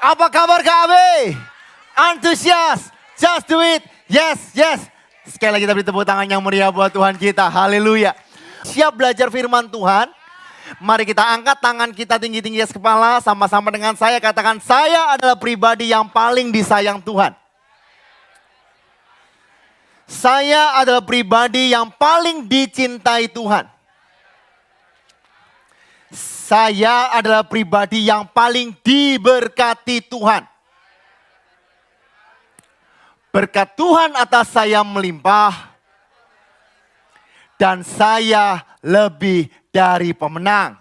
Apa kabar kami? Antusias, just do it, yes, yes. Sekali lagi kita beri tepuk tangan yang meriah buat Tuhan kita, haleluya. Siap belajar firman Tuhan? Mari kita angkat tangan kita tinggi-tinggi atas kepala, sama-sama dengan saya katakan, saya adalah pribadi yang paling disayang Tuhan. Saya adalah pribadi yang paling dicintai Tuhan. Saya adalah pribadi yang paling diberkati Tuhan. Berkat Tuhan atas saya melimpah. Dan saya lebih dari pemenang.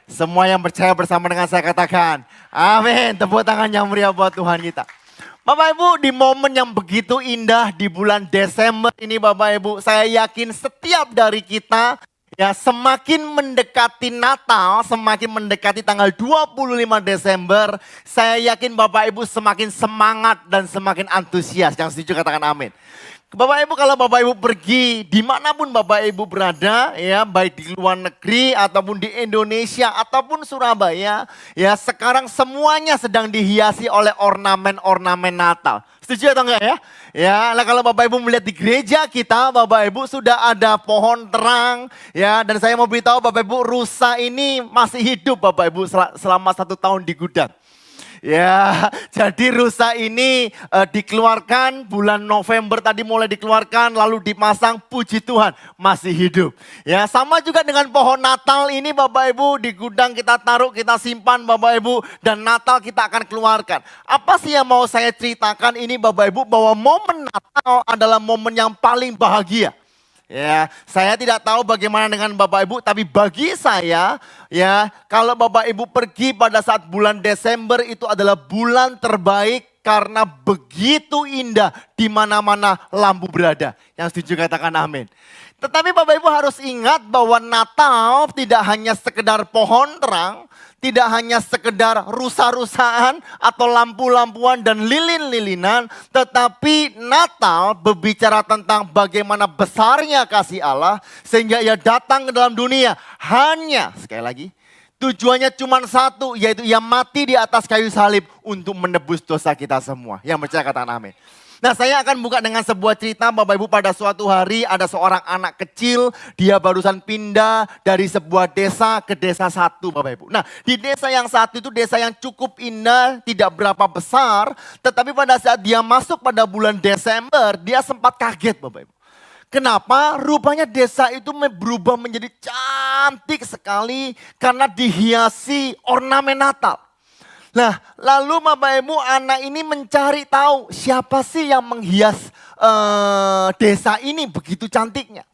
Semua yang percaya bersama dengan saya katakan, amin. Tepuk tangan yang meriah buat Tuhan kita. Bapak Ibu, di momen yang begitu indah di bulan Desember ini Bapak Ibu, saya yakin setiap dari kita ya semakin mendekati Natal, semakin mendekati tanggal 25 Desember, saya yakin Bapak Ibu semakin semangat dan semakin antusias. Yang setuju katakan amin. Bapak Ibu, kalau Bapak Ibu pergi dimanapun Bapak Ibu berada, ya baik di luar negeri ataupun di Indonesia ataupun Surabaya, ya sekarang semuanya sedang dihiasi oleh ornamen-ornamen Natal. Setuju atau enggak ya? Ya, nah kalau Bapak Ibu melihat di gereja kita, Bapak Ibu sudah ada pohon terang, ya dan saya mau beritahu Bapak Ibu rusa ini masih hidup Bapak Ibu selama 1 tahun di gudang. Ya, jadi rusa ini dikeluarkan bulan November tadi mulai dikeluarkan lalu dipasang, puji Tuhan masih hidup. Ya, sama juga dengan pohon Natal ini Bapak Ibu di gudang kita taruh, kita simpan Bapak Ibu dan Natal kita akan keluarkan. Apa sih yang mau saya ceritakan ini Bapak Ibu bahwa momen Natal adalah momen yang paling bahagia. Ya, saya tidak tahu bagaimana dengan Bapak Ibu, tapi bagi saya, ya, kalau Bapak Ibu pergi pada saat bulan Desember itu adalah bulan terbaik karena begitu indah di mana-mana lampu berada. Yang setuju katakan amin. Tetapi Bapak Ibu harus ingat bahwa Natal tidak hanya sekedar pohon terang, tidak hanya sekedar rusa-rusaan atau lampu-lampuan dan lilin-lilinan. Tetapi Natal berbicara tentang bagaimana besarnya kasih Allah sehingga ia datang ke dalam dunia. Hanya, sekali lagi, tujuannya cuma satu, yaitu ia mati di atas kayu salib untuk menebus dosa kita semua. Yang percaya katakan amin. Nah, saya akan buka dengan sebuah cerita Bapak Ibu. Pada suatu hari ada seorang anak kecil, dia barusan pindah dari sebuah desa ke desa satu Bapak Ibu. Nah, di desa yang satu itu desa yang cukup indah, tidak berapa besar. Tetapi pada saat dia masuk pada bulan Desember, dia sempat kaget Bapak Ibu. Kenapa? Rupanya desa itu berubah menjadi cantik sekali karena dihiasi ornamen Natal. Nah, lalu Bapak Ibu anak ini mencari tahu siapa sih yang menghias desa ini begitu cantiknya.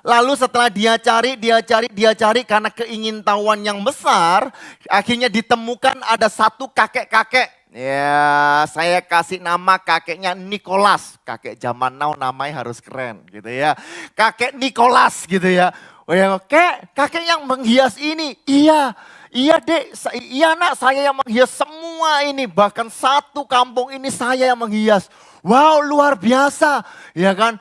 Lalu setelah dia cari karena keingintahuan yang besar, akhirnya ditemukan ada satu kakek-kakek. Ya, saya kasih nama kakeknya Nicholas. Kakek zaman now namanya harus keren gitu ya. Kakek Nicholas gitu ya. Oh ya, kakek yang menghias ini. Iya dek, iya nak, saya yang menghias semua ini. Bahkan satu kampung ini saya yang menghias. Wow, luar biasa. Ya kan,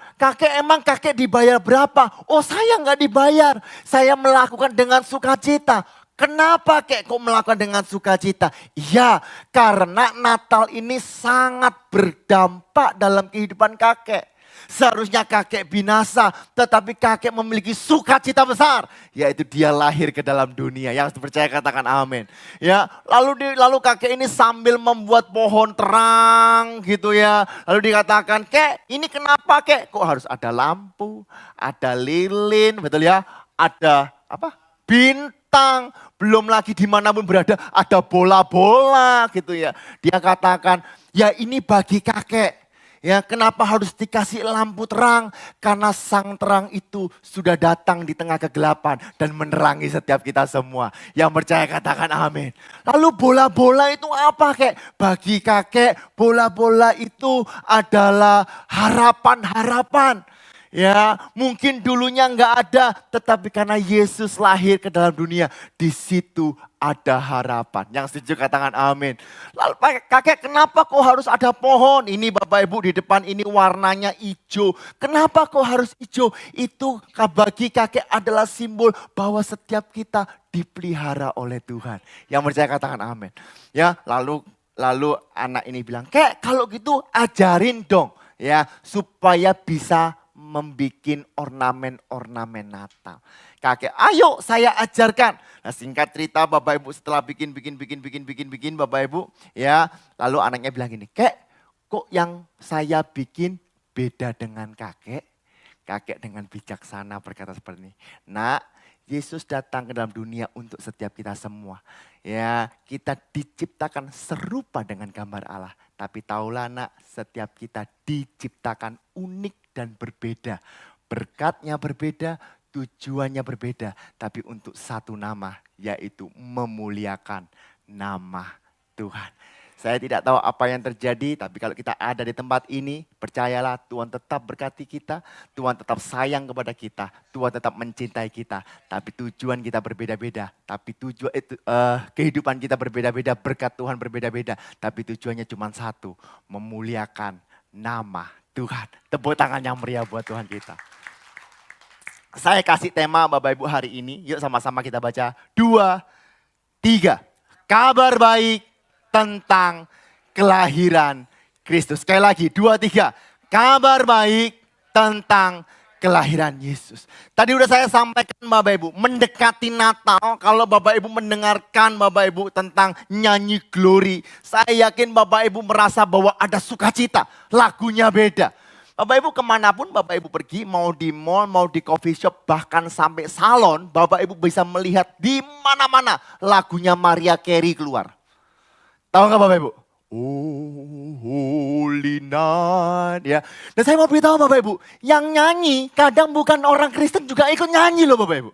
emang kakek dibayar berapa? Oh, saya nggak dibayar. Saya melakukan dengan sukacita. Kenapa kek kok melakukan dengan sukacita? Iya, karena Natal ini sangat berdampak dalam kehidupan kakek. Seharusnya kakek binasa, tetapi kakek memiliki sukacita besar, yaitu dia lahir ke dalam dunia. Yang percaya katakan amin. Ya, lalu kakek ini sambil membuat pohon terang gitu ya. Lalu dikatakan, "Kek, ini kenapa kek? Kok harus ada lampu, ada lilin, betul ya? Ada apa? Bintang, belum lagi dimanapun berada ada bola-bola gitu ya." Dia katakan, "Ya ini bagi kakek. Ya, kenapa harus dikasih lampu terang? Karena sang terang itu sudah datang di tengah kegelapan dan menerangi setiap kita semua." Yang percaya katakan amin. Lalu bola-bola itu apa kek? Bagi kakek bola-bola itu adalah harapan-harapan. Ya, mungkin dulunya nggak ada, tetapi karena Yesus lahir ke dalam dunia, di situ ada harapan. Yang setuju katakan amin. Lalu kakek, kenapa kok harus ada pohon? Ini Bapak Ibu di depan ini warnanya hijau. Kenapa kok harus hijau? Itu bagi kakek adalah simbol bahwa setiap kita dipelihara oleh Tuhan. Yang percaya katakan amin. Ya, lalu anak ini bilang, "Kek, kalau gitu ajarin dong ya supaya bisa membikin ornamen-ornamen Natal." Kakek, "Ayo saya ajarkan." Nah, singkat cerita Bapak Ibu setelah bikin Bapak Ibu ya, lalu anaknya bilang gini, "Kek, kok yang saya bikin beda dengan kakek?" Kakek dengan bijaksana berkata seperti ini, "Nak, Yesus datang ke dalam dunia untuk setiap kita semua. Ya, kita diciptakan serupa dengan gambar Allah. Tapi tahulah nak, setiap kita diciptakan unik dan berbeda. Berkatnya berbeda, tujuannya berbeda. Tapi untuk satu nama, yaitu memuliakan nama Tuhan." Saya tidak tahu apa yang terjadi, tapi kalau kita ada di tempat ini, percayalah Tuhan tetap berkati kita, Tuhan tetap sayang kepada kita, Tuhan tetap mencintai kita. Tapi tujuan kita berbeda-beda, tapi tujuan itu kehidupan kita berbeda-beda, berkat Tuhan berbeda-beda. Tapi tujuannya cuma satu, memuliakan nama Tuhan. Tepuk tangan yang meriah buat Tuhan kita. Saya kasih tema Bapak Ibu hari ini, yuk sama-sama kita baca 2, 3. Kabar baik tentang kelahiran Kristus. Sekali lagi, 2, 3. Kabar baik tentang kelahiran Yesus. Tadi udah saya sampaikan Bapak Ibu, mendekati Natal, kalau Bapak Ibu mendengarkan Bapak Ibu tentang nyanyi glory, saya yakin Bapak Ibu merasa bahwa ada sukacita, lagunya beda. Bapak Ibu kemanapun Bapak Ibu pergi, mau di mall, mau di coffee shop, bahkan sampai salon, Bapak Ibu bisa melihat di mana-mana lagunya Mariah Carey keluar. Tahu nggak Bapak Ibu? Oh, holy night. Ya. Dan saya mau beritahu Bapak Ibu, yang nyanyi kadang bukan orang Kristen juga ikut nyanyi loh Bapak Ibu.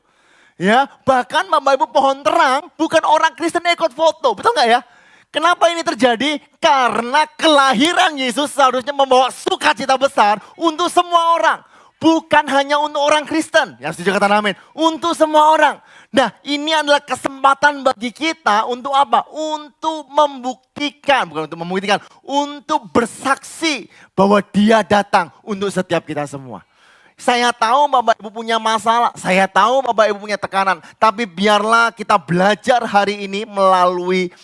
Ya, bahkan Bapak Ibu pohon terang bukan orang Kristen ikut foto, betul nggak ya? Kenapa ini terjadi? Karena kelahiran Yesus seharusnya membawa sukacita besar untuk semua orang. Bukan hanya untuk orang Kristen. Yang setuju kata amin. Untuk semua orang. Nah, ini adalah kesempatan bagi kita untuk apa? Untuk membuktikan, bukan untuk membuktikan, untuk bersaksi bahwa Dia datang untuk setiap kita semua. Saya tahu Bapak Ibu punya masalah, saya tahu Bapak Ibu punya tekanan, tapi biarlah kita belajar hari ini melalui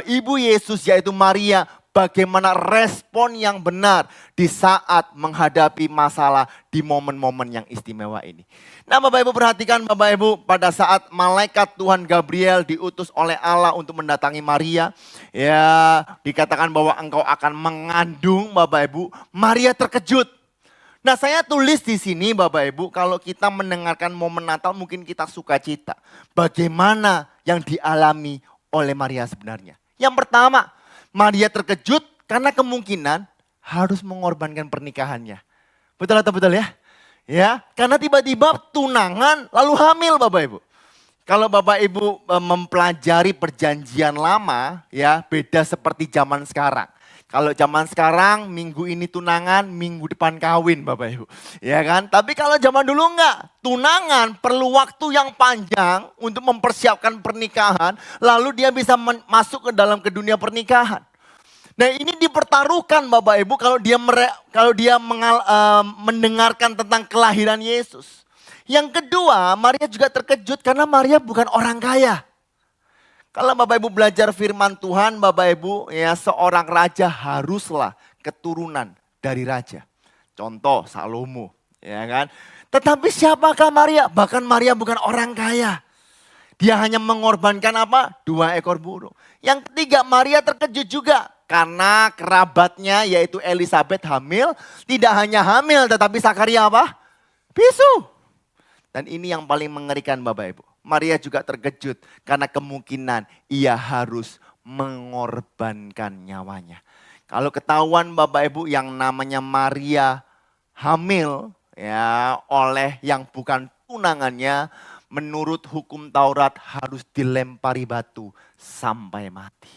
Ibu Yesus yaitu Maria, bagaimana respon yang benar di saat menghadapi masalah di momen-momen yang istimewa ini. Nah Bapak Ibu perhatikan Bapak Ibu, pada saat malaikat Tuhan Gabriel diutus oleh Allah untuk mendatangi Maria, ya dikatakan bahwa engkau akan mengandung Bapak Ibu, Maria terkejut. Nah saya tulis di sini Bapak Ibu, kalau kita mendengarkan momen Natal mungkin kita sukacita. Bagaimana yang dialami oleh Maria sebenarnya? Yang pertama, Maria terkejut karena kemungkinan harus mengorbankan pernikahannya. Betul atau betul ya? Ya, karena tiba-tiba tunangan lalu hamil Bapak Ibu. Kalau Bapak Ibu mempelajari perjanjian lama ya beda seperti zaman sekarang. Kalau zaman sekarang minggu ini tunangan, minggu depan kawin Bapak Ibu. Ya kan? Tapi kalau zaman dulu enggak. Tunangan perlu waktu yang panjang untuk mempersiapkan pernikahan. Lalu dia bisa masuk ke dunia pernikahan. Nah ini dipertaruhkan Bapak Ibu kalau dia mendengarkan tentang kelahiran Yesus. Yang kedua, Maria juga terkejut karena Maria bukan orang kaya. Kalau Bapak Ibu belajar firman Tuhan, Bapak Ibu ya seorang raja haruslah keturunan dari raja. Contoh Salomo, ya kan. Tetapi siapakah Maria? Bahkan Maria bukan orang kaya. Dia hanya mengorbankan apa? 2 ekor burung. Yang ketiga Maria terkejut juga. Karena kerabatnya yaitu Elizabeth hamil. Tidak hanya hamil tetapi Zakaria apa? Bisu. Dan ini yang paling mengerikan Bapak Ibu. Maria juga terkejut karena kemungkinan ia harus mengorbankan nyawanya. Kalau ketahuan Bapak Ibu yang namanya Maria hamil ya oleh yang bukan tunangannya, menurut hukum Taurat harus dilempari batu sampai mati.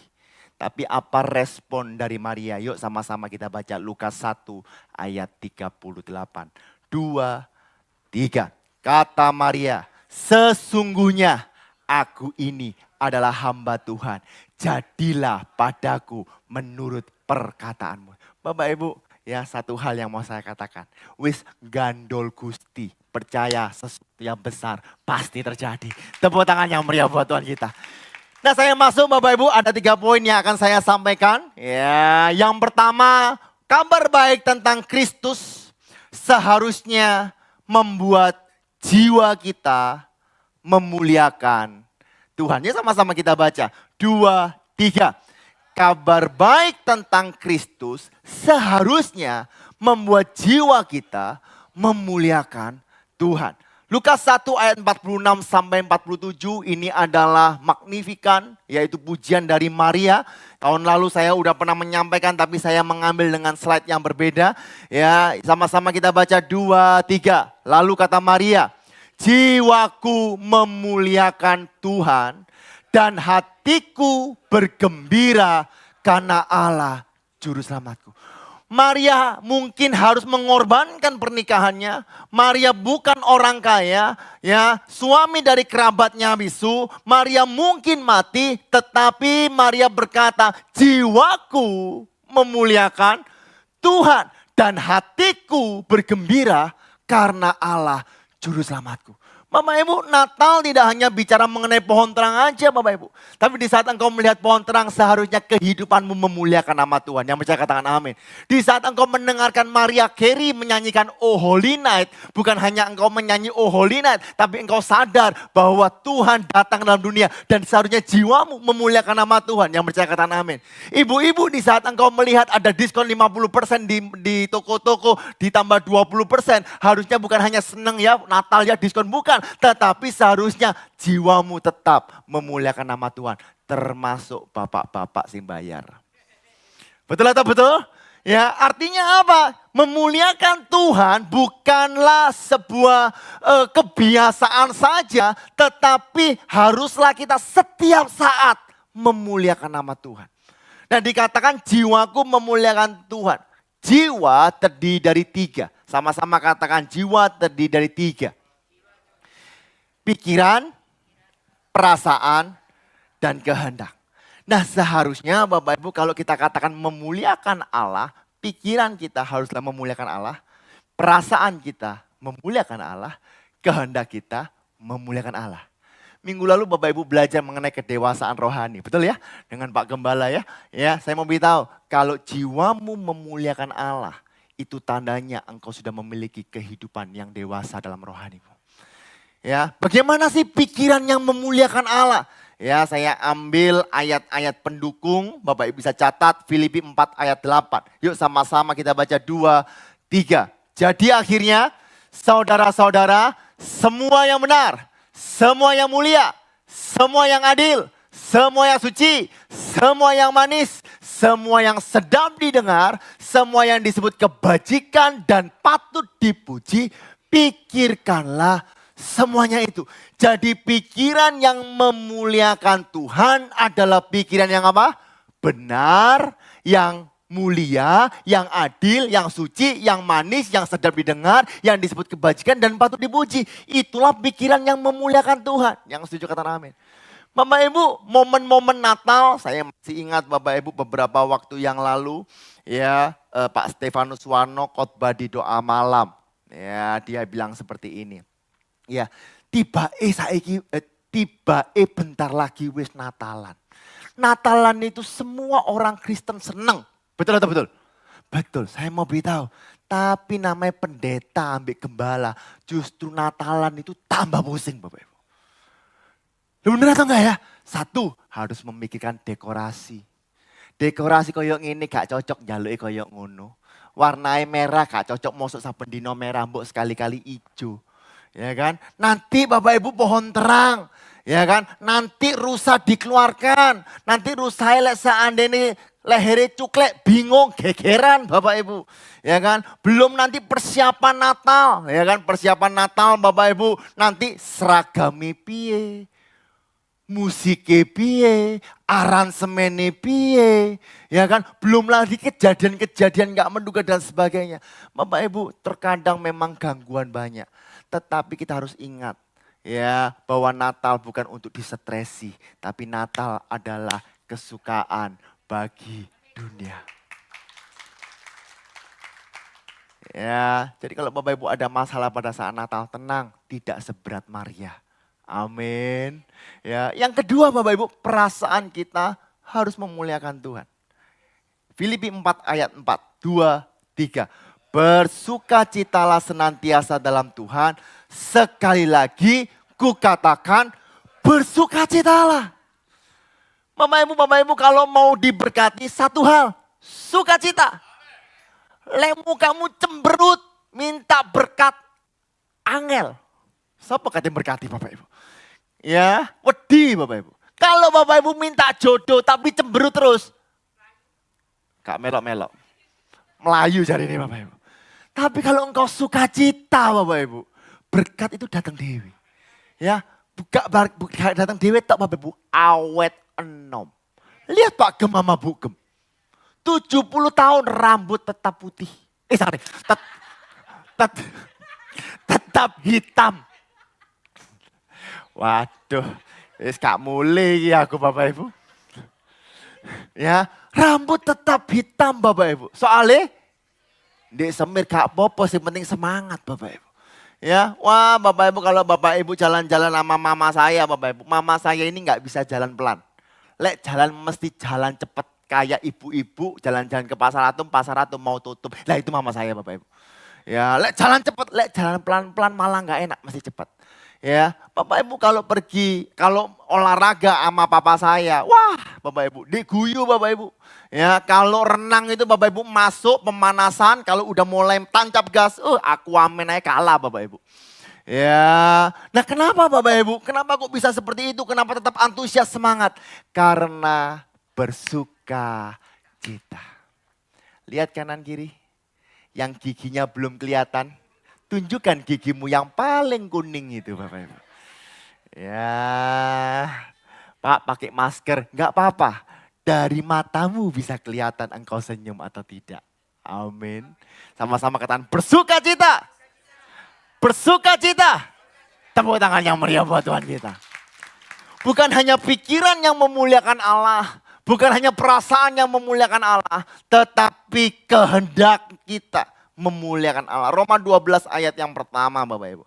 Tapi apa respon dari Maria? Yuk sama-sama kita baca Lukas 1 ayat 38. 2, 3. Kata Maria, sesungguhnya aku ini adalah hamba Tuhan. Jadilah padaku menurut perkataanmu. Bapak Ibu, ya satu hal yang mau saya katakan. Wis gandol Gusti, percaya sesuatu yang besar pasti terjadi. Tepuk tangan yang meriah buat Tuhan kita. Nah saya masuk Bapak Ibu, ada 3 poin yang akan saya sampaikan. Ya, yang pertama, kabar baik tentang Kristus seharusnya membuat jiwa kita memuliakan Tuhan. Ya sama-sama kita baca. 2, 3. Kabar baik tentang Kristus seharusnya membuat jiwa kita memuliakan Tuhan. Lukas 1 ayat 46 sampai 47 ini adalah Magnificat, yaitu pujian dari Maria. Tahun lalu saya udah pernah menyampaikan tapi saya mengambil dengan slide yang berbeda. Ya, sama-sama kita baca 2, 3. Lalu kata Maria, jiwaku memuliakan Tuhan dan hatiku bergembira karena Allah juru selamatku. Maria mungkin harus mengorbankan pernikahannya. Maria bukan orang kaya, ya, suami dari kerabatnya bisu. Maria mungkin mati, tetapi Maria berkata, jiwaku memuliakan Tuhan dan hatiku bergembira karena Allah juru selamatku. Bapak Ibu, Natal tidak hanya bicara mengenai pohon terang aja Bapak Ibu. Tapi di saat engkau melihat pohon terang seharusnya kehidupanmu memuliakan nama Tuhan. Yang percaya katakan amin. Di saat engkau mendengarkan Maria Carey menyanyikan Oh Holy Night. Bukan hanya engkau menyanyi Oh Holy Night. Tapi engkau sadar bahwa Tuhan datang dalam dunia. Dan seharusnya jiwamu memuliakan nama Tuhan. Yang percaya katakan amin. Ibu-ibu di saat engkau melihat ada diskon 50% di toko-toko ditambah 20%. Harusnya bukan hanya senang ya Natal ya diskon. Bukan. Tetapi seharusnya jiwamu tetap memuliakan nama Tuhan. Termasuk bapak-bapak simbayar. Betul atau betul? Ya, artinya apa? Memuliakan Tuhan bukanlah sebuah kebiasaan saja. Tetapi haruslah kita setiap saat memuliakan nama Tuhan. Dan dikatakan jiwaku memuliakan Tuhan. Jiwa terdiri dari 3. Sama-sama katakan jiwa terdiri dari 3. Pikiran, perasaan, dan kehendak. Nah seharusnya Bapak Ibu kalau kita katakan memuliakan Allah, pikiran kita haruslah memuliakan Allah, perasaan kita memuliakan Allah, kehendak kita memuliakan Allah. Minggu lalu Bapak Ibu belajar mengenai kedewasaan rohani, betul ya? Dengan Pak Gembala ya. Ya, saya mau beritahu, kalau jiwamu memuliakan Allah, itu tandanya engkau sudah memiliki kehidupan yang dewasa dalam rohanimu. Ya, bagaimana sih pikiran yang memuliakan Allah? Ya, saya ambil ayat-ayat pendukung, Bapak Ibu bisa catat Filipi 4 ayat 8. Yuk sama-sama kita baca 2, 3. Jadi akhirnya saudara-saudara, semua yang benar, semua yang mulia, semua yang adil, semua yang suci, semua yang manis, semua yang sedap didengar, semua yang disebut kebajikan dan patut dipuji, pikirkanlah semuanya itu. Jadi pikiran yang memuliakan Tuhan adalah pikiran yang apa? Benar, yang mulia, yang adil, yang suci, yang manis, yang sedap didengar, yang disebut kebajikan dan patut dipuji. Itulah pikiran yang memuliakan Tuhan. Yang setuju kata amin. Bapak Ibu, momen-momen Natal, saya masih ingat Bapak Ibu beberapa waktu yang lalu, ya Pak Stefanus Warno khotbah di doa malam. Ya, dia bilang seperti ini. Ya, tiba bentar lagi wis Natalan. Natalan itu semua orang Kristen senang. Betul atau betul? Betul, saya mau beritahu. Tapi namanya pendeta ambil gembala, justru Natalan itu tambah pusing Bapak Ibu. Benar atau enggak ya? 1, harus memikirkan dekorasi. Dekorasi koyok ini gak cocok njaluke koyok ngono. Warnanya merah gak cocok mosok saben dino merah mbok sekali-kali ijo. Ya kan? Nanti Bapak Ibu pohon terang. Ya kan? Nanti rusa dikeluarkan. Nanti rusa elek seandainya lehernya cuklek bingung gegeran Bapak Ibu. Ya kan? Belum nanti persiapan Natal. Ya kan? Persiapan Natal Bapak Ibu nanti seragami piye. Musiknya piye, aransemennya piye, ya kan? Belum lagi kejadian-kejadian gak menduga dan sebagainya. Bapak Ibu, terkadang memang gangguan banyak. Tetapi kita harus ingat ya bahwa Natal bukan untuk distresi, tapi Natal adalah kesukaan bagi dunia. Ya, jadi kalau Bapak Ibu ada masalah pada saat Natal, tenang, tidak seberat Maria. Amin. Ya, yang kedua Bapak Ibu, perasaan kita harus memuliakan Tuhan. Filipi 4 ayat 4, 2, 3. Bersukacitalah senantiasa dalam Tuhan. Sekali lagi kukatakan bersukacitalah. Bapak Ibu kalau mau diberkati satu hal, sukacita. Lemu kamu cemberut, minta berkat, angel. Siapa kata yang berkati Bapak Ibu? Ya, wedi Bapak Ibu. Kalau Bapak Ibu minta jodoh tapi cemberut terus. Gak melok-melok. Melayu cari ini Bapak Ibu. Tapi kalau engkau sukacita Bapak Ibu. Berkat itu datang dewi. Ya, buka datang dewi tak Bapak Ibu. Awet enom. Lihat Pak Gem sama Bu Gem. 70 tahun rambut tetap putih. Tetap hitam. Waduh, gak mulai aku Bapak Ibu. Ya, rambut tetap hitam Bapak Ibu. Soalnya, di semir gak apa-apa sih, penting semangat Bapak Ibu. Ya, wah Bapak Ibu kalau Bapak Ibu jalan-jalan sama mama saya Bapak Ibu. Mama saya ini gak bisa jalan pelan. Lek jalan mesti jalan cepet. Kayak ibu-ibu jalan-jalan ke pasar atom mau tutup. Lah itu mama saya Bapak Ibu. Ya, lek jalan cepet, lek jalan pelan-pelan malah gak enak, mesti cepat. Ya, Bapak Ibu kalau pergi, kalau olahraga sama papa saya, wah Bapak Ibu, diguyu Bapak Ibu. Ya, kalau renang itu Bapak Ibu masuk pemanasan, kalau udah mulai tancap gas, aku amin aja kalah Bapak Ibu. Ya, nah kenapa Bapak Ibu? Kenapa kok bisa seperti itu? Kenapa tetap antusias semangat? Karena bersuka cita. Lihat kanan kiri, yang giginya belum kelihatan. Tunjukkan gigimu yang paling kuning itu Bapak Ibu. Ya, Pak pakai masker, enggak apa-apa. Dari matamu bisa kelihatan engkau senyum atau tidak. Amin. Sama-sama katakan bersuka cita. Bersuka cita. Tepuk tangan yang meriah buat Tuhan kita. Bukan hanya pikiran yang memuliakan Allah. Bukan hanya perasaan yang memuliakan Allah. Tetapi kehendak kita memuliakan Allah. Roma 12 ayat yang pertama Bapak Ibu.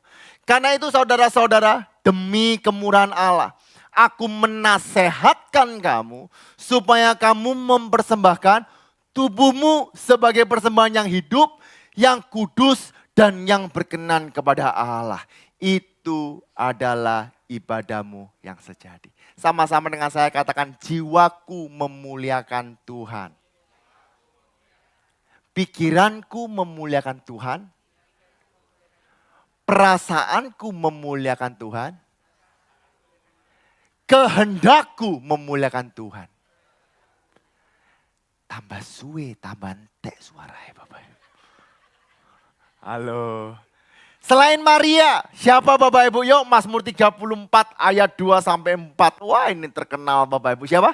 Karena itu saudara-saudara, demi kemurahan Allah, aku menasehatkan kamu supaya kamu mempersembahkan tubuhmu sebagai persembahan yang hidup, yang kudus dan yang berkenan kepada Allah. Itu adalah ibadahmu yang sejati. Sama-sama dengan saya katakan jiwaku memuliakan Tuhan. Pikiranku memuliakan Tuhan. Perasaanku memuliakan Tuhan. Kehendakku memuliakan Tuhan. Tambah suwe, tambah entek suaranya Bapak Ibu. Halo. Selain Maria, siapa Bapak Ibu? Yuk Mazmur 34 ayat 2 sampai 4. Wah ini terkenal Bapak Ibu. Siapa?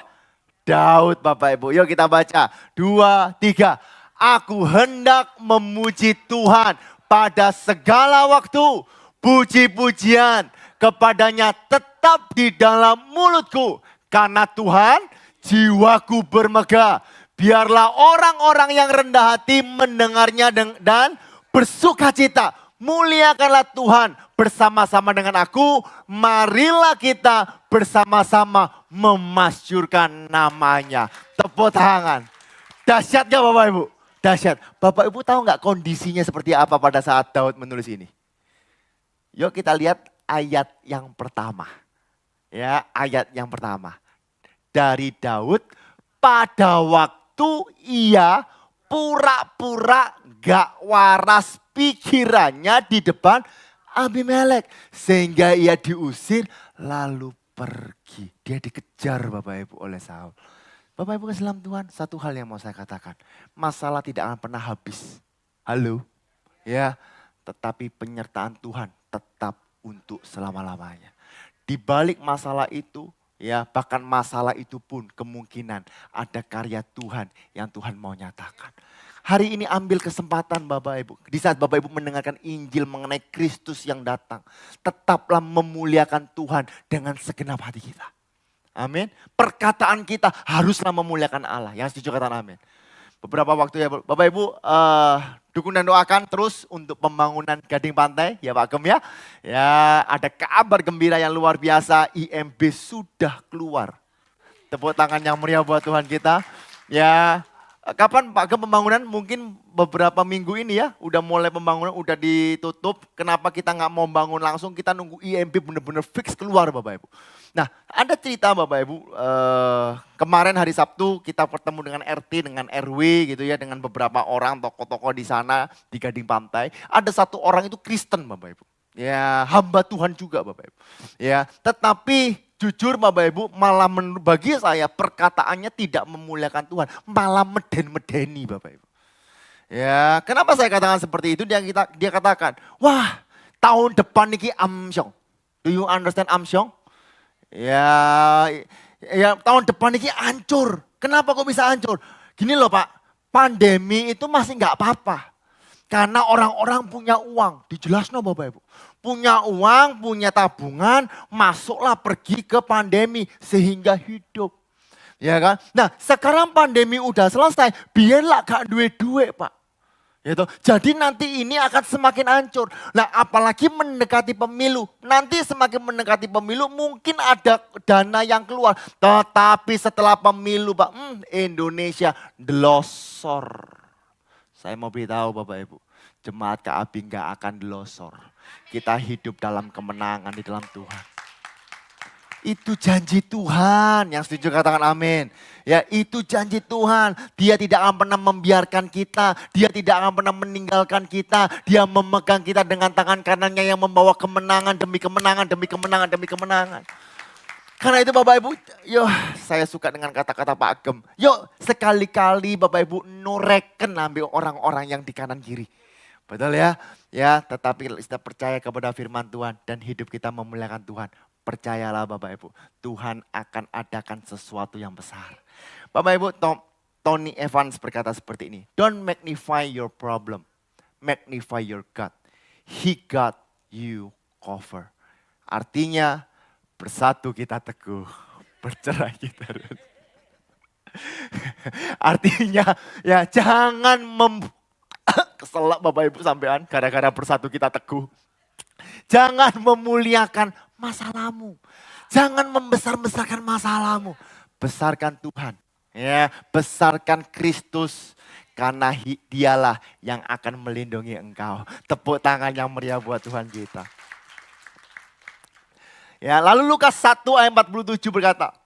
Daud Bapak Ibu. Yuk kita baca. 2, 3. Aku hendak memuji Tuhan pada segala waktu. Puji-pujian kepadanya tetap di dalam mulutku. Karena Tuhan jiwaku bermegah. Biarlah orang-orang yang rendah hati mendengarnya dan bersuka cita. Muliakanlah Tuhan bersama-sama dengan aku. Marilah kita bersama-sama memasyurkan namanya. Tepuk tangan. Dahsyat gak Bapak Ibu? Dahsyat. Bapak Ibu tahu nggak kondisinya seperti apa pada saat Daud menulis ini? Yuk kita lihat ayat yang pertama. Ya, ayat yang pertama. Dari Daud, pada waktu ia pura-pura gak waras pikirannya di depan Abimelek. Sehingga ia diusir lalu pergi. Dia dikejar Bapak Ibu oleh Saul. Bapak Ibu Islam Tuhan, satu hal yang mau saya katakan. Masalah tidak akan pernah habis. Halo? Ya, tetapi penyertaan Tuhan tetap untuk selama-lamanya. Di balik masalah itu, ya bahkan masalah itu pun kemungkinan ada karya Tuhan yang Tuhan mau nyatakan. Hari ini ambil kesempatan Bapak Ibu. Di saat Bapak Ibu mendengarkan Injil mengenai Kristus yang datang. Tetaplah memuliakan Tuhan dengan segenap hati kita. Amin. Perkataan kita haruslah memuliakan Allah. Yang setuju katakan amin. Beberapa waktu ya Bapak Ibu dukung dan doakan terus untuk pembangunan Gading Pantai ya Pak Gem ya. Ya ada kabar gembira yang luar biasa, IMB sudah keluar. Tepuk tangan yang meriah buat Tuhan kita. Ya kapan Pak Gem pembangunan? Mungkin beberapa minggu ini ya udah mulai pembangunan, udah ditutup. Kenapa kita nggak mau bangun langsung, kita nunggu IMB benar-benar fix keluar Bapak Ibu. Nah ada cerita Bapak Ibu, kemarin hari Sabtu kita bertemu dengan RT, dengan RW gitu ya, dengan beberapa orang tokoh-tokoh di sana di Gading Pantai. Ada satu orang itu Kristen Bapak Ibu, ya hamba Tuhan juga Bapak Ibu. Ya, tetapi jujur Bapak Ibu malah bagi saya perkataannya tidak memuliakan Tuhan, malah meden-medeni Bapak Ibu. Ya, kenapa saya katakan seperti itu? Dia katakan, wah tahun depan niki amsyong. Do you understand amsyong? Ya tahun depan ini hancur. Kenapa kok bisa hancur? Gini loh Pak, pandemi itu masih nggak apa-apa. Karena orang-orang punya uang, dijelaskan Bapak Ibu. Punya uang, punya tabungan, masuklah pergi ke pandemi sehingga hidup. Ya kan? Nah sekarang pandemi udah selesai, biarlah gak duit-duit Pak. Gitu. Jadi nanti ini akan semakin hancur. Nah apalagi mendekati pemilu. Nanti semakin mendekati pemilu mungkin ada dana yang keluar. Tetapi setelah pemilu Pak, Indonesia delosor. Saya mau beritahu Bapak Ibu, jemaat KAB nggak akan delosor. Kita hidup dalam kemenangan di dalam Tuhan. Itu janji Tuhan, yang setuju katakan amin. Ya itu janji Tuhan, dia tidak akan pernah membiarkan kita, dia tidak akan pernah meninggalkan kita, dia memegang kita dengan tangan kanannya yang membawa kemenangan demi kemenangan, demi kemenangan, demi kemenangan. Karena itu Bapak Ibu, yo saya suka dengan kata-kata Pak Agem. Yuk sekali-kali Bapak Ibu noreken ambil orang-orang yang di kanan kiri. Betul ya? Ya tetapi kita percaya kepada firman Tuhan dan hidup kita memuliakan Tuhan. Percayalah Bapak Ibu, Tuhan akan adakan sesuatu yang besar. Bapak Ibu, Tony Evans berkata seperti ini. Don't magnify your problem, magnify your God. He got you cover. Artinya bersatu kita teguh, bercerai kita. Artinya ya jangan keselak Bapak Ibu sampean gara-gara bersatu kita teguh. Jangan memuliakan masalahmu. Jangan membesar-besarkan masalahmu. Besarkan Tuhan. Ya, besarkan Kristus. Karena dialah yang akan melindungi engkau. Tepuk tangan yang meriah buat Tuhan kita. Ya, lalu Lukas 1 ayat 47 berkata,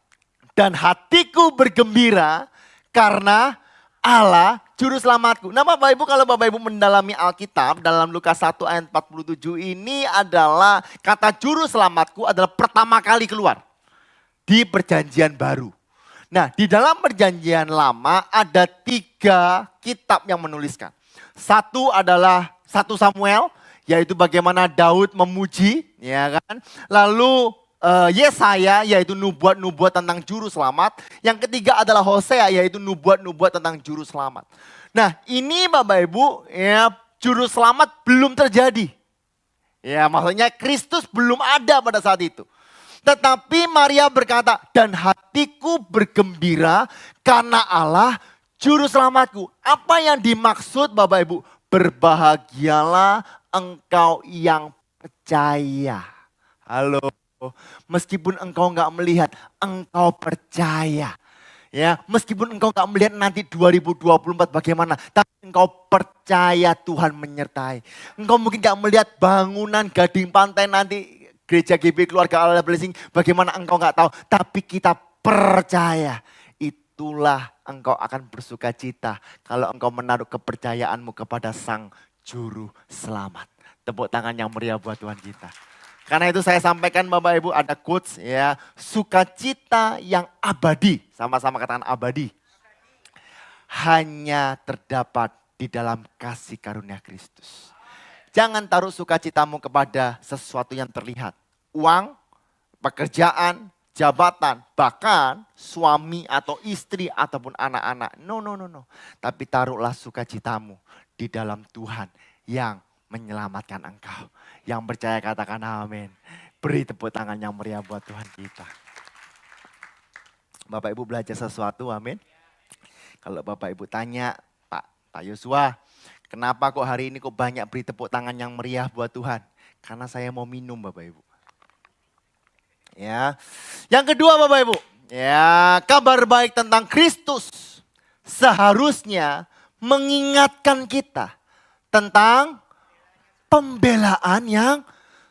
dan hatiku bergembira karena Allah juru selamatku. Nah Bapak Ibu kalau Bapak Ibu mendalami Alkitab dalam Lukas 1 ayat 47 ini adalah kata juru selamatku adalah pertama kali keluar di perjanjian baru. Nah di dalam perjanjian lama ada 3 kitab yang menuliskan. Satu adalah 1 Samuel yaitu bagaimana Daud memuji ya kan. Lalu Yesaya yaitu nubuat-nubuat tentang juru selamat. Yang ketiga adalah Hosea yaitu nubuat-nubuat tentang juru selamat. Nah ini Bapak Ibu ya juru selamat belum terjadi. Ya maksudnya Kristus belum ada pada saat itu. Tetapi Maria berkata dan hatiku bergembira karena Allah juru selamatku. Apa yang dimaksud Bapak Ibu? Berbahagialah engkau yang percaya. Halo. Meskipun engkau enggak melihat, engkau percaya. Ya, meskipun engkau enggak melihat nanti 2024 bagaimana, tapi engkau percaya Tuhan menyertai. Engkau mungkin enggak melihat bangunan Gading Pantai nanti gereja GB Keluarga Allah Blessing bagaimana engkau enggak tahu, tapi kita percaya. Itulah engkau akan bersuka cita kalau engkau menaruh kepercayaanmu kepada Sang Juru Selamat. Tepuk tangan yang meriah buat Tuhan kita. Karena itu saya sampaikan Bapak Ibu ada quotes ya. Sukacita yang abadi. Sama-sama katakan abadi. Hanya terdapat di dalam kasih karunia Kristus. Jangan taruh sukacitamu kepada sesuatu yang terlihat. Uang, pekerjaan, jabatan, bahkan suami atau istri ataupun anak-anak. No. Tapi taruhlah sukacitamu di dalam Tuhan yang menyelamatkan engkau. Yang percaya katakan amin. Beri tepuk tangan yang meriah buat Tuhan kita. Bapak Ibu belajar sesuatu, amin. Kalau Bapak Ibu tanya, Pak Yosua, kenapa kok hari ini kok banyak beri tepuk tangan yang meriah buat Tuhan? Karena saya mau minum Bapak Ibu. Ya. Yang kedua Bapak Ibu, ya, kabar baik tentang Kristus seharusnya mengingatkan kita tentang pembelaan yang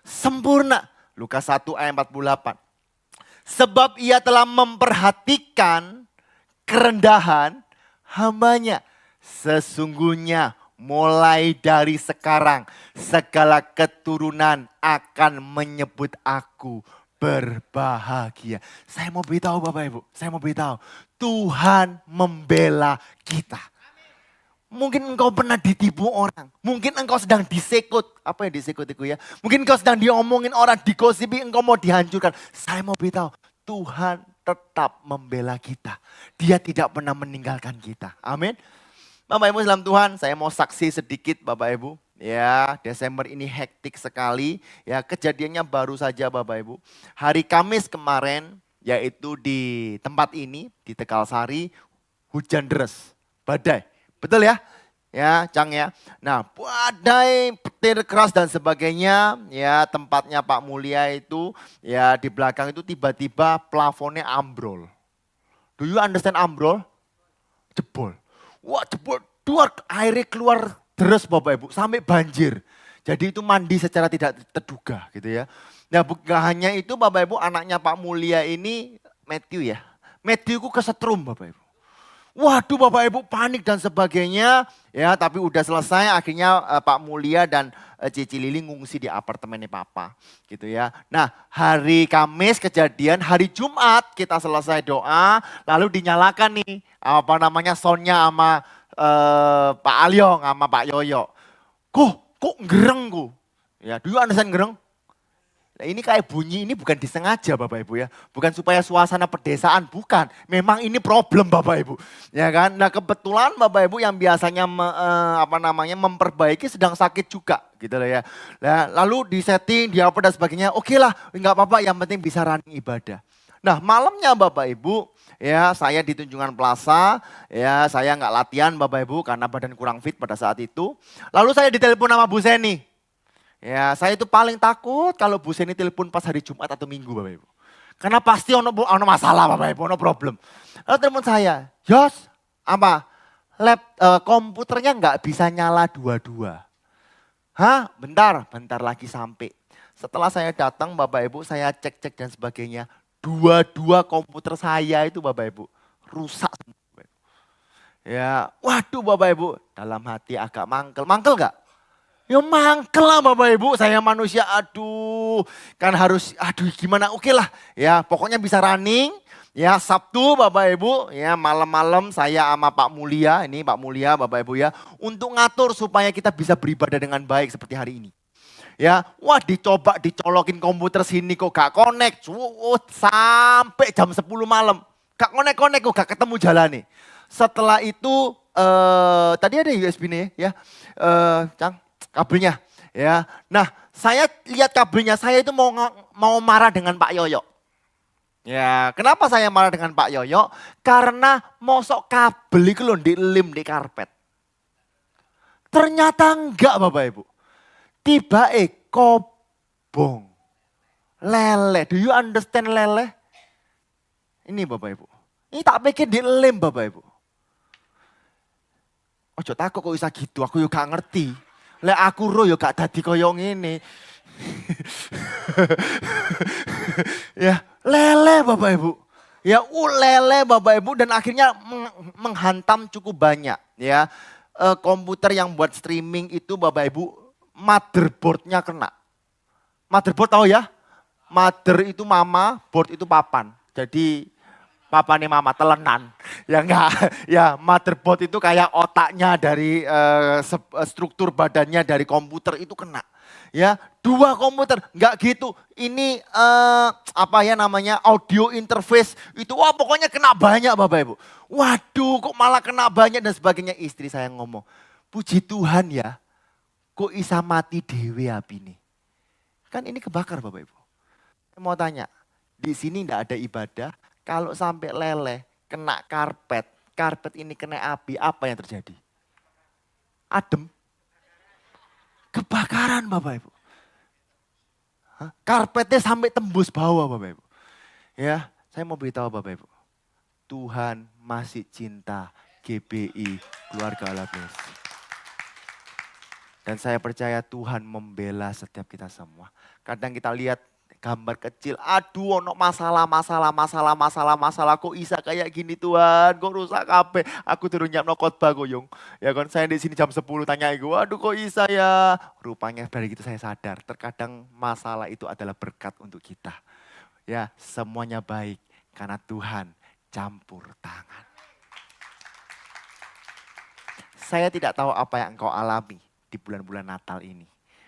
sempurna. Lukas 1 ayat 48. Sebab ia telah memperhatikan kerendahan hambanya. Sesungguhnya mulai dari sekarang segala keturunan akan menyebut aku berbahagia. Saya mau beritahu Bapak Ibu, saya mau beritahu Tuhan membela kita. Mungkin engkau pernah ditipu orang, mungkin engkau sedang disekut, apa yang disekut itu ya? Mungkin engkau sedang diomongin orang, digosipi, engkau mau dihancurkan. Saya mau beritahu, Tuhan tetap membela kita. Dia tidak pernah meninggalkan kita. Amin. Bapak Ibu dalam Tuhan, saya mau saksi sedikit Bapak Ibu. Ya, Desember ini hektik sekali. Ya, kejadiannya baru saja Bapak Ibu. Hari Kamis kemarin, yaitu di tempat ini, di Tegalsari, hujan deras, badai. Betul ya? Ya, Cang ya. Nah, badai, petir keras dan sebagainya. Ya, tempatnya Pak Mulia itu, ya di belakang itu tiba-tiba plafonnya ambrol. Do you understand ambrol? Jebol. Wah, jebol, airnya keluar deras Bapak Ibu, sampai banjir. Jadi itu mandi secara tidak terduga gitu ya. Nah bukan hanya itu Bapak Ibu, anaknya Pak Mulia ini Matthew ya. Matthew ku kesetrum Bapak Ibu. Waduh Bapak Ibu panik dan sebagainya. Ya tapi udah selesai akhirnya Pak Mulia dan Cici Lili ngungsi di apartemennya Papa gitu ya. Nah hari Kamis kejadian, hari Jumat kita selesai doa. Lalu dinyalakan nih apa namanya soundnya sama Pak Alyong sama Pak Yoyo. Kok gereng ku? Ya, do you understand gereng? Nah, ini kayak bunyi ini bukan disengaja Bapak Ibu ya. Bukan supaya suasana pedesaan, bukan. Memang ini problem Bapak Ibu. Ya kan? Nah, kebetulan Bapak Ibu yang biasanya memperbaiki sedang sakit juga gitu loh ya. Nah, lalu disetting, apa dan sebagainya. Oke lah, enggak apa-apa, yang penting bisa running ibadah. Nah, malamnya Bapak Ibu, ya saya di Tunjungan Plaza, ya saya nggak latihan Bapak Ibu karena badan kurang fit pada saat itu. Lalu saya ditelepon sama Bu Seni. Ya saya itu paling takut kalau Bu Seni telepon pas hari Jumat atau Minggu Bapak Ibu. Karena pasti ono masalah Bapak Ibu, ono problem. Lalu telepon saya, Yos apa? Komputernya nggak bisa nyala dua-dua. Hah? Bentar lagi sampai. Setelah saya datang Bapak Ibu, saya cek-cek dan sebagainya. Dua-dua komputer saya itu Bapak Ibu rusak semua. Ya, waduh Bapak Ibu, dalam hati agak mangkel gak? Ya mangkel lah Bapak Ibu, saya manusia kan harus gimana, oke lah. Ya pokoknya bisa running, ya Sabtu Bapak Ibu, ya malam-malam saya sama Pak Mulia, ini Pak Mulia Bapak Ibu ya. Untuk ngatur supaya kita bisa beribadah dengan baik seperti hari ini. Ya, wah dicoba dicolokin komputer sini kok gak connect, sampai jam 10 malam. Gak connect kok gak ketemu jalan nih. Setelah itu, tadi ada USB nih ya, Cang, kabelnya. Ya, nah saya lihat kabelnya, saya itu mau marah dengan Pak Yoyo. Ya, kenapa saya marah dengan Pak Yoyo? Karena mosok kabel itu loh dilem di karpet. Ternyata enggak Bapak Ibu. Tiba kobong. Lele, do you understand lele? Ini Bapak Ibu. Ini tak pikir dilem Bapak Ibu. Ojo takut kok bisa gitu, aku juga gak ngerti. Lek aku ro yo gak dadi koyo ngene. Ya, lele Bapak Ibu. Ya, lele Bapak Ibu dan akhirnya menghantam cukup banyak ya. Komputer yang buat streaming itu Bapak Ibu motherboardnya kena. Motherboard tahu ya? Mother itu mama, board itu papan. Jadi papannya mama telenan. Ya enggak, ya motherboard itu kayak otaknya dari struktur badannya dari komputer itu kena. Ya, 2 komputer, nggak gitu. Ini audio interface itu, wah pokoknya kena banyak Bapak Ibu. Waduh, kok malah kena banyak dan sebagainya. Istri saya ngomong, puji Tuhan ya, kok isa mati dewe api ini. Kan ini kebakar Bapak Ibu. Saya mau tanya, di sini nggak ada ibadah, kalau sampai leleh, kena karpet ini kena api, apa yang terjadi? Adem. Kebakaran Bapak Ibu. Karpetnya sampai tembus bawah Bapak Ibu. Ya, saya mau beritahu Bapak Ibu. Tuhan masih cinta GBI Keluarga Allah Blessing. Dan saya percaya Tuhan membela setiap kita semua. Kadang kita lihat gambar kecil, aduh ono masalah, kok isa kayak gini Tuhan, kok rusak kabeh. Aku turun nyapno khotbah goyong. Ya kan saya di sini jam 10 tanya iku, aduh kok isa ya. Rupanya dari itu saya sadar, terkadang masalah itu adalah berkat untuk kita. Ya, semuanya baik karena Tuhan campur tangan. Saya tidak tahu apa yang engkau alami di bulan-bulan Natal ini.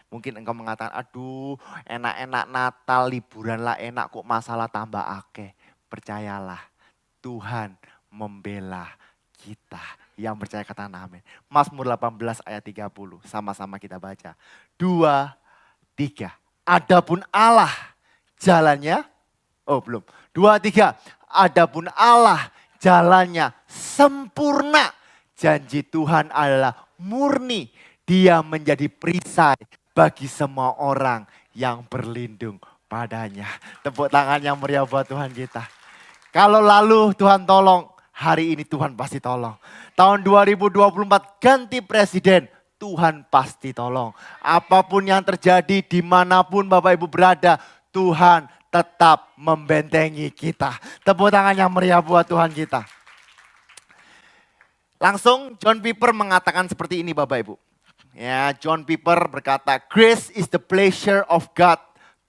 Mungkin engkau mengatakan, aduh enak-enak Natal, liburan lah enak, kok masalah tambah akeh. Percayalah, Tuhan membela kita. Yang percaya katakan amin. Mazmur 18 ayat 30, sama-sama kita baca. 2, 3. Adapun Allah jalannya, oh belum. 2, 3. Adapun Allah jalannya sempurna. Janji Tuhan adalah murni. Dia menjadi perisai bagi semua orang yang berlindung padanya. Tepuk tangan yang meriah buat Tuhan kita. Kalau lalu Tuhan tolong, hari ini Tuhan pasti tolong. Tahun 2024 ganti presiden, Tuhan pasti tolong. Apapun yang terjadi dimanapun Bapak Ibu berada, Tuhan tetap membentengi kita. Tepuk tangan yang meriah buat Tuhan kita. Langsung John Piper mengatakan seperti ini Bapak Ibu. Ya, John Piper berkata, grace is the pleasure of God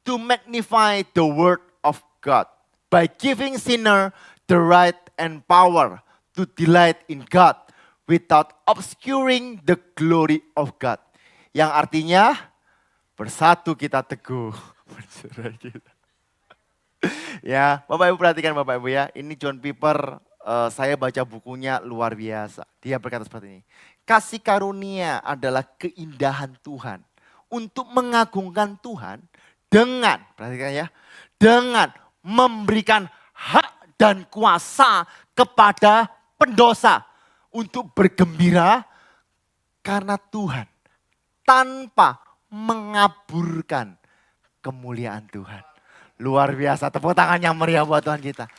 to magnify the word of God by giving sinner the right and power to delight in God without obscuring the glory of God. Yang artinya, bersatu kita teguh, bercerai kita. Ya, Bapak Ibu perhatikan Bapak Ibu ya, ini John Piper, saya baca bukunya luar biasa. Dia berkata seperti ini. Kasih karunia adalah keindahan Tuhan untuk mengagungkan Tuhan dengan, perhatikan ya, dengan memberikan hak dan kuasa kepada pendosa untuk bergembira karena Tuhan tanpa mengaburkan kemuliaan Tuhan. Luar biasa, tepuk tangan yang meriah buat Tuhan kita.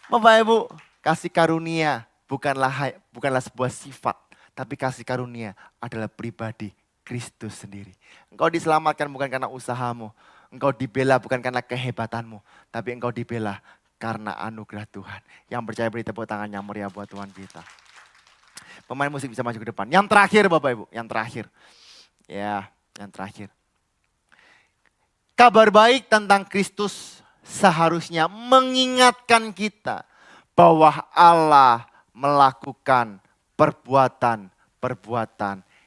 Bapak Ibu, kasih karunia bukanlah sebuah sifat. Tapi kasih karunia adalah pribadi Kristus sendiri. Engkau diselamatkan bukan karena usahamu. Engkau dibela bukan karena kehebatanmu. Tapi engkau dibela karena anugerah Tuhan. Yang percaya beri tepuk tangan yang meriah buat Tuhan kita. Pemain musik bisa maju ke depan. Yang terakhir Bapak Ibu, yang terakhir. Ya, yang terakhir. Kabar baik tentang Kristus seharusnya mengingatkan kita bahwa Allah melakukan perbuatan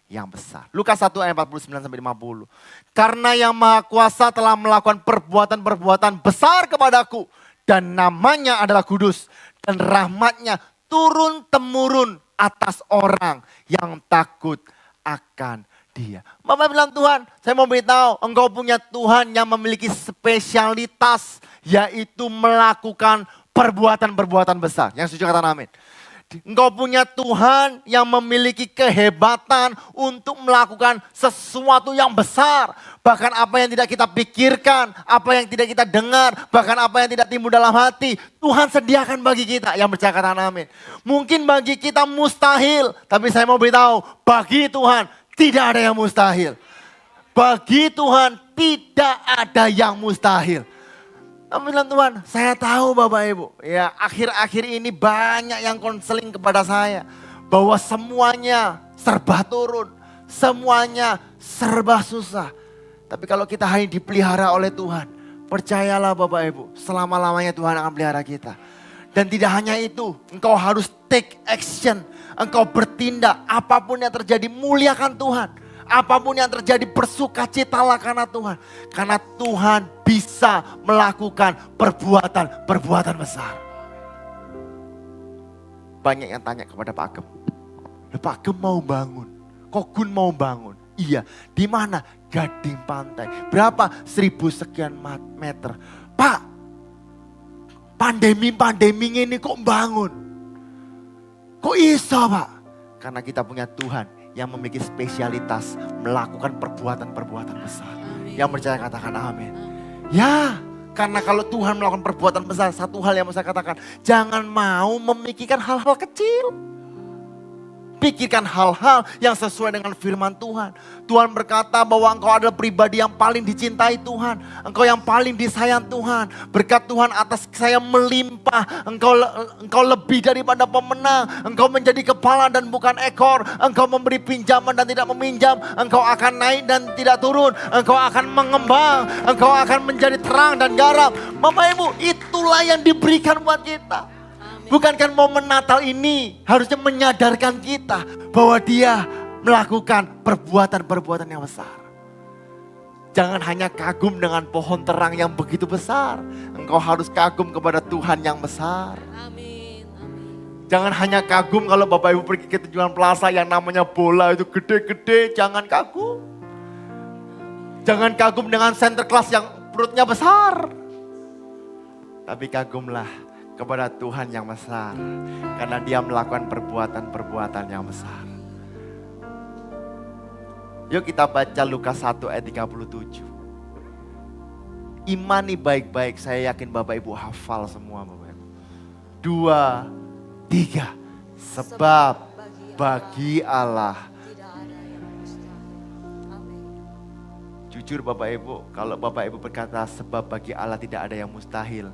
yang besar. Lukas 1 ayat 49-50. Karena yang Maha Kuasa telah melakukan perbuatan-perbuatan besar kepadaku. Dan namanya adalah kudus. Dan rahmatnya turun-temurun atas orang yang takut akan Dia. Bapak bilang, Tuhan, saya mau beritahu, engkau punya Tuhan yang memiliki spesialitas. Yaitu melakukan perbuatan-perbuatan besar. Yang setuju katakan amin. Engkau punya Tuhan yang memiliki kehebatan untuk melakukan sesuatu yang besar. Bahkan apa yang tidak kita pikirkan, apa yang tidak kita dengar, bahkan apa yang tidak timbul dalam hati. Tuhan sediakan bagi kita yang percaya katakan amin. Mungkin bagi kita mustahil, tapi saya mau beritahu, bagi Tuhan tidak ada yang mustahil. Bagi Tuhan tidak ada yang mustahil. Kami bilang Tuhan, saya tahu Bapak Ibu, ya akhir-akhir ini banyak yang konseling kepada saya. Bahwa semuanya serba turun, semuanya serba susah. Tapi kalau kita hanya dipelihara oleh Tuhan, percayalah Bapak Ibu, selama-lamanya Tuhan akan pelihara kita. Dan tidak hanya itu, engkau harus take action, engkau bertindak, apapun yang terjadi muliakan Tuhan. Apapun yang terjadi, bersukacitalah karena Tuhan. Karena Tuhan bisa melakukan perbuatan besar. Banyak yang tanya kepada Pak Agem. Pak Agem mau bangun, Kogun mau bangun. Iya, di mana? Gading Pantai. Berapa? 1000 sekian meter. Pak, pandemi ini kok bangun? Kok iso, Pak? Karena kita punya Tuhan yang memiliki spesialitas melakukan perbuatan besar. Yang percaya katakan amin. Ya, karena kalau Tuhan melakukan perbuatan besar, satu hal yang mau saya katakan, jangan mau memikirkan hal-hal kecil. Pikirkan hal-hal yang sesuai dengan firman Tuhan. Tuhan berkata bahwa engkau adalah pribadi yang paling dicintai Tuhan. Engkau yang paling disayang Tuhan. Berkat Tuhan atas saya melimpah. Engkau lebih daripada pemenang. Engkau menjadi kepala dan bukan ekor. Engkau memberi pinjaman dan tidak meminjam. Engkau akan naik dan tidak turun. Engkau akan mengembang. Engkau akan menjadi terang dan garam. Bapak Ibu, itulah yang diberikan buat kita. Bukankah momen Natal ini harusnya menyadarkan kita bahwa Dia melakukan perbuatan yang besar. Jangan hanya kagum dengan pohon terang yang begitu besar. Engkau harus kagum kepada Tuhan yang besar. Amin. Jangan hanya kagum kalau Bapak Ibu pergi ke Tunjungan Plaza yang namanya bola itu gede-gede. Jangan kagum. Jangan kagum dengan center class yang perutnya besar. Tapi kagumlah kepada Tuhan yang besar. Karena Dia melakukan perbuatan yang besar. Yuk kita baca Lukas 1 ayat 37. Imani baik-baik, saya yakin Bapak Ibu hafal semua Bapak Ibu. 2, 3. Sebab bagi Allah. Jujur Bapak Ibu, kalau Bapak Ibu berkata sebab bagi Allah tidak ada yang mustahil.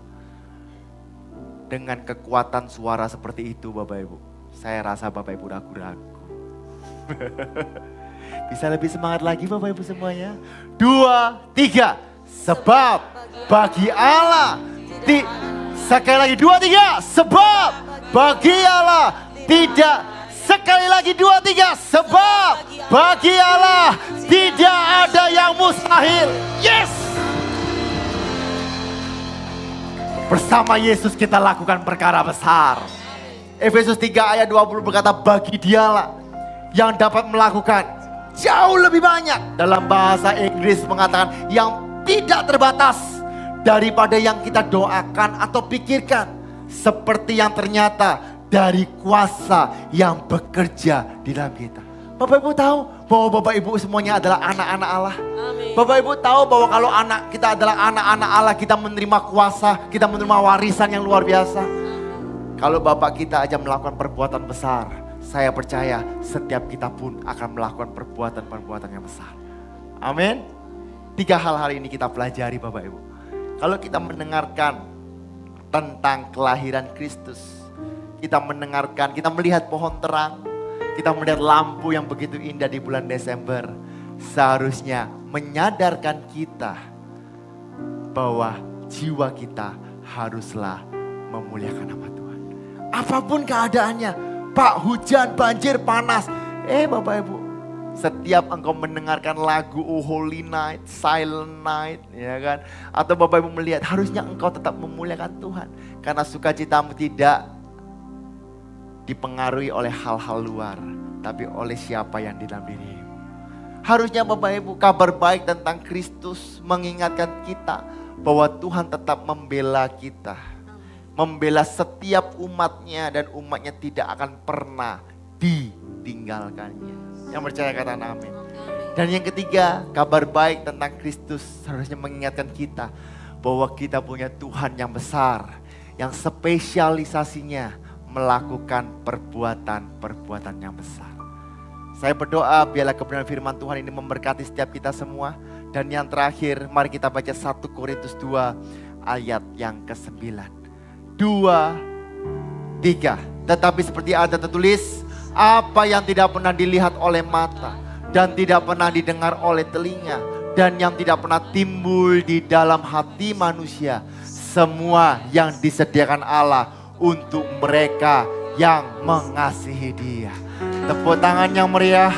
Dengan kekuatan suara seperti itu Bapak Ibu, saya rasa Bapak Ibu ragu-ragu. Bisa lebih semangat lagi Bapak Ibu semuanya. 2, 3. Sebab bagi Allah. Sekali lagi 2, 3. Sebab bagi Allah tidak. Sekali lagi 2, 3. Sebab bagi Allah tidak ada yang mustahil. Yes! Bersama Yesus kita lakukan perkara besar. Efesus 3 ayat 20 berkata bagi Dialah yang dapat melakukan jauh lebih banyak. Dalam bahasa Inggris mengatakan yang tidak terbatas daripada yang kita doakan atau pikirkan. Seperti yang ternyata dari kuasa yang bekerja di dalam kita. Bapak Ibu tahu bahwa Bapak Ibu semuanya adalah anak-anak Allah. Amin. Bapak Ibu tahu bahwa kalau anak kita adalah anak-anak Allah, kita menerima kuasa, kita menerima warisan yang luar biasa. Kalau Bapak kita aja melakukan perbuatan besar, saya percaya setiap kita pun akan melakukan perbuatan yang besar. Amin. 3 hal hari ini kita pelajari Bapak Ibu. Kalau kita mendengarkan tentang kelahiran Kristus, kita mendengarkan, kita melihat pohon terang, kita melihat lampu yang begitu indah di bulan Desember, seharusnya menyadarkan kita bahwa jiwa kita haruslah memuliakan nama Tuhan. Apapun keadaannya, Pak, hujan, banjir, panas. Bapak Ibu, setiap engkau mendengarkan lagu Oh Holy Night, Silent Night, ya kan? Atau Bapak Ibu melihat, harusnya engkau tetap memuliakan Tuhan. Karena sukacitamu tidak dipengaruhi oleh hal-hal luar, tapi oleh siapa yang di dalam dirimu. Harusnya Bapak Ibu, kabar baik tentang Kristus mengingatkan kita bahwa Tuhan tetap membela kita. Membela setiap umatnya dan umatnya tidak akan pernah ditinggalkannya. Yang percaya katakan amin. Dan yang ketiga, kabar baik tentang Kristus harusnya mengingatkan kita bahwa kita punya Tuhan yang besar, yang spesialisasinya melakukan perbuatan yang besar. Saya berdoa biarlah kebenaran firman Tuhan ini memberkati setiap kita semua. Dan yang terakhir, mari kita baca 1 Korintus 2 ayat yang ke-9. 2, 3. Tetapi seperti ada tertulis, apa yang tidak pernah dilihat oleh mata dan tidak pernah didengar oleh telinga dan yang tidak pernah timbul di dalam hati manusia, semua yang disediakan Allah untuk mereka yang mengasihi Dia. Tepuk tangan yang meriah.